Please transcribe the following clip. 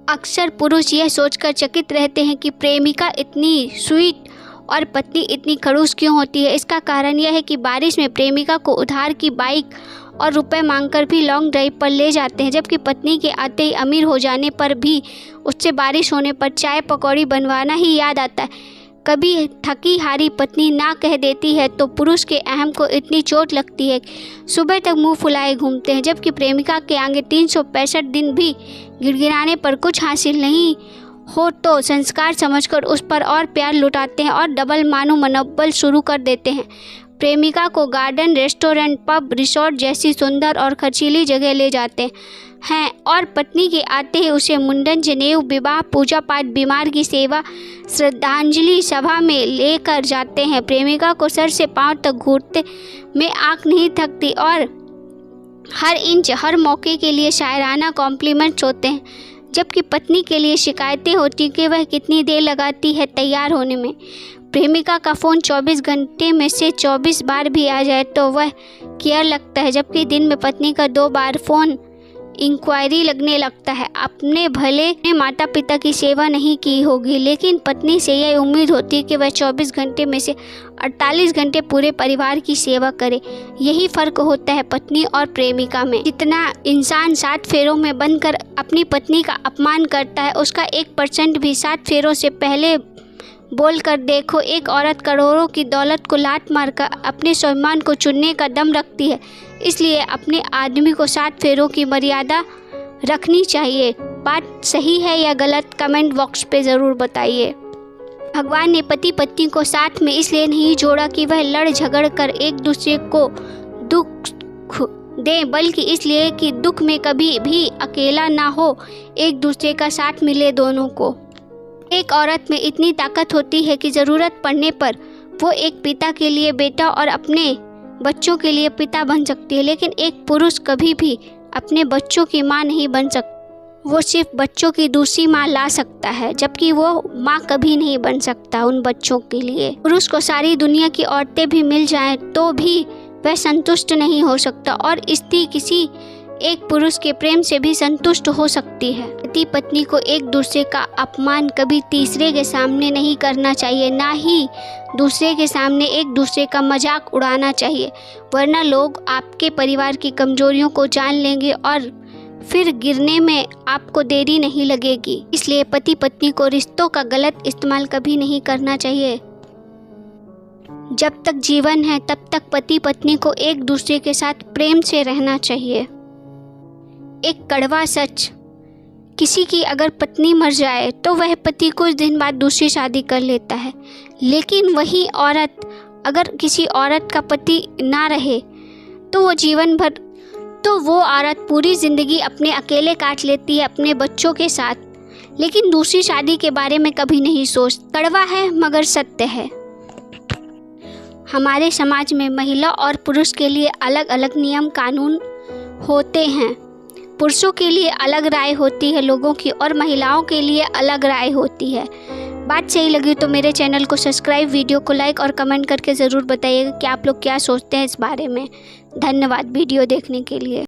अक्सर पुरुष यह सोचकर चकित रहते हैं कि प्रेमिका इतनी स्वीट और पत्नी इतनी खड़ूस क्यों होती है। इसका कारण यह है कि बारिश में प्रेमिका को उधार की बाइक और रुपए मांगकर भी लॉन्ग ड्राइव पर ले जाते हैं, जबकि पत्नी के आते ही अमीर हो जाने पर भी उससे बारिश होने पर चाय पकौड़ी बनवाना ही याद आता है। कभी थकी हारी पत्नी ना कह देती है तो पुरुष के अहम को इतनी चोट लगती है कि सुबह तक मुंह फुलाए घूमते हैं, जबकि प्रेमिका के आगे 365 दिन भी गिड़गिड़ाने पर कुछ हासिल नहीं हो तो संस्कार समझकर उस पर और प्यार लुटाते हैं और डबल मानो मनोबल शुरू कर देते हैं। प्रेमिका को गार्डन, रेस्टोरेंट, पब, रिसोर्ट जैसी सुंदर और खर्चीली जगह ले जाते हैं और पत्नी के आते ही उसे मुंडन, जनेऊ, विवाह, पूजा पाठ, बीमार की सेवा, श्रद्धांजलि सभा में लेकर जाते हैं। प्रेमिका को सर से पांव तक घूरते में आंख नहीं थकती और हर इंच, हर मौके के लिए शायराना कॉम्प्लीमेंट्स होते हैं, जबकि पत्नी के लिए शिकायतें होती कि वह कितनी देर लगाती है तैयार होने में। प्रेमिका का फ़ोन 24 घंटे में से 24 बार भी आ जाए तो वह केयर लगता है, जबकि दिन में पत्नी का 2 बार फ़ोन इंक्वायरी लगने लगता है। अपने भले ने माता पिता की सेवा नहीं की होगी, लेकिन पत्नी से यह उम्मीद होती है कि वह 24 घंटे में से 48 घंटे पूरे परिवार की सेवा करे। यही फ़र्क होता है पत्नी और प्रेमिका में। जितना इंसान 7 फेरों में बनकर अपनी पत्नी का अपमान करता है, उसका 1% भी 7 फेरों से पहले बोल कर देखो। एक औरत करोड़ों की दौलत को लात मारकर अपने स्वाभिमान को चुनने का दम रखती है, इसलिए अपने आदमी को 7 फेरों की मर्यादा रखनी चाहिए। बात सही है या गलत, कमेंट बॉक्स पे ज़रूर बताइए। भगवान ने पति पत्नी को साथ में इसलिए नहीं जोड़ा कि वह लड़ झगड़ कर एक दूसरे को दुख दें, बल्कि इसलिए कि दुख में कभी भी अकेला ना हो, एक दूसरे का साथ मिले दोनों को। एक औरत में इतनी ताकत होती है कि ज़रूरत पड़ने पर वो एक पिता के लिए बेटा और अपने बच्चों के लिए पिता बन सकती है, लेकिन एक पुरुष कभी भी अपने बच्चों की माँ नहीं बन सकता। वो सिर्फ बच्चों की दूसरी माँ ला सकता है, जबकि वो माँ कभी नहीं बन सकता उन बच्चों के लिए। पुरुष को सारी दुनिया की औरतें भी मिल जाएं तो भी वह संतुष्ट नहीं हो सकता और स्त्री किसी एक पुरुष के प्रेम से भी संतुष्ट हो सकती है। पति पत्नी को एक दूसरे का अपमान कभी तीसरे के सामने नहीं करना चाहिए, ना ही दूसरे के सामने एक दूसरे का मजाक उड़ाना चाहिए, वरना लोग आपके परिवार की कमजोरियों को जान लेंगे और फिर गिरने में आपको देरी नहीं लगेगी। इसलिए पति पत्नी को रिश्तों का गलत इस्तेमाल कभी नहीं करना चाहिए। जब तक जीवन है तब तक पति पत्नी को एक दूसरे के साथ प्रेम से रहना चाहिए। एक कड़वा सच, किसी की अगर पत्नी मर जाए तो वह पति कुछ दिन बाद दूसरी शादी कर लेता है, लेकिन वही औरत अगर किसी औरत का पति ना रहे तो वो औरत पूरी ज़िंदगी अपने अकेले काट लेती है अपने बच्चों के साथ, लेकिन दूसरी शादी के बारे में कभी नहीं सोचती। कड़वा है मगर सत्य है। हमारे समाज में महिला और पुरुष के लिए अलग अलग नियम कानून होते हैं। पुरुषों के लिए अलग राय होती है लोगों की और महिलाओं के लिए अलग राय होती है। बात सही लगी तो मेरे चैनल को सब्सक्राइब, वीडियो को लाइक और कमेंट करके ज़रूर बताइएगा कि आप लोग क्या सोचते हैं इस बारे में। धन्यवाद वीडियो देखने के लिए।